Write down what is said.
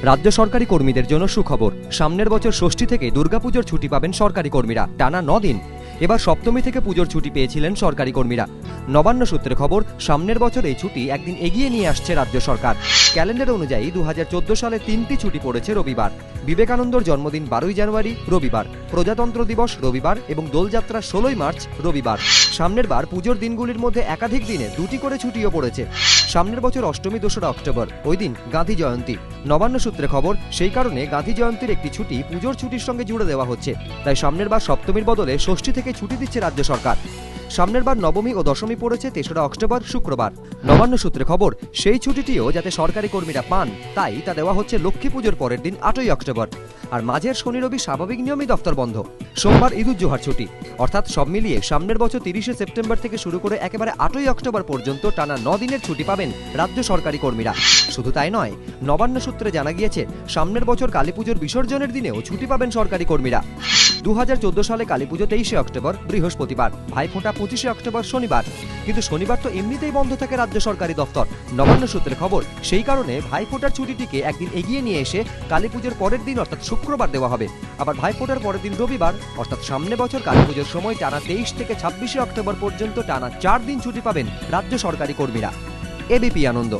রাজ্য সরকারি কর্মীদের জন্য সুখবর। সামনের বছর ষষ্ঠী থেকে দুর্গাপুজোর ছুটি পাবেন সরকারি কর্মীরা টানা 9 দিন। এবার সপ্তমী থেকে পুজোর ছুটি পেয়েছিলেন সরকারি কর্মীরা। নবান্ন সূত্রে খবর, সামনের বছর এই ছুটি একদিন এগিয়ে নিয়ে আসছে রাজ্য সরকার। ক্যালেন্ডার অনুযায়ী 2014 সালে 3টি ছুটি পড়েছে রবিবার। বিবেকানন্দর জন্মদিন 12ই জানুয়ারি রবিবার, প্রজাতন্ত্র দিবস রবিবার এবং দোলযাত্রা 16ই মার্চ রবিবার। সামনের বার পুজোর দিনগুলির মধ্যে একাধিক দিনে 2টি করে ছুটিও পড়েছে। সামনের বছর অষ্টমী 2রা অক্টোবর, ওই দিন গান্ধী জয়ন্তী। নবান্ন সূত্রে খবর, সেই কারণে গান্ধী জয়ন্তীর একটি ছুটি পুজোর ছুটির সঙ্গে জুড়ে দেওয়া হচ্ছে। তাই সামনের বার সপ্তমীর বদলে ষষ্ঠী থেকে ছুটি দিচ্ছে রাজ্য সরকার। সামনের বার নবমী ও দশমী পড়েছে 3রা অক্টোবর শুক্রবার। নবান্ন সূত্রে খবর, সেই ছুটিটিও যাতে সরকারি কর্মীরা পান, তাই তা দেওয়া হচ্ছে লক্ষ্মী পুজোর পরের দিন 8ই অক্টোবর। আর মাঝের শনি রবি স্বাভাবিক নিয়মই দফতর বন্ধ। সোমবার ঈদুজ্জোহার ছুটি। অর্থাৎ সব মিলিয়ে সামনের বছর 30শে সেপ্টেম্বর থেকে শুরু করে একেবারে 8ই অক্টোবর পর্যন্ত টানা 9 দিনের ছুটি পাবেন রাজ্য সরকারি কর্মীরা। শুধু তাই নয়, নবান্ন সূত্রে জানা গিয়েছে সামনের বছর কালীপুজোর বিসর্জনের দিনেও ছুটি পাবেন সরকারি কর্মীরা। 2014 সালে কালীপুজো 23শে অক্টোবর বৃহস্পতিবার, ভাইফোঁটা 25শে অক্টোবর শনিবার। কিন্তু শনিবার তো এমনিতেই বন্ধ থাকে রাজ্য সরকারি দফতর। নবান্ন সূত্রে খবর, সেই কারণে ভাইফোঁটার ছুটিটিকে একদিন এগিয়ে নিয়ে এসে কালীপুজোর পরের দিন অর্থাৎ শুক্রবার দেওয়া হবে। আবার ভাইফোঁটার পরের দিন রবিবার, অর্থাৎ সামনে বছর কালীপুজোর সময় টানা 23 থেকে 26শে অক্টোবর পর্যন্ত টানা 4 দিন ছুটি পাবেন রাজ্য সরকারি কর্মীরা। এবিপি আনন্দ।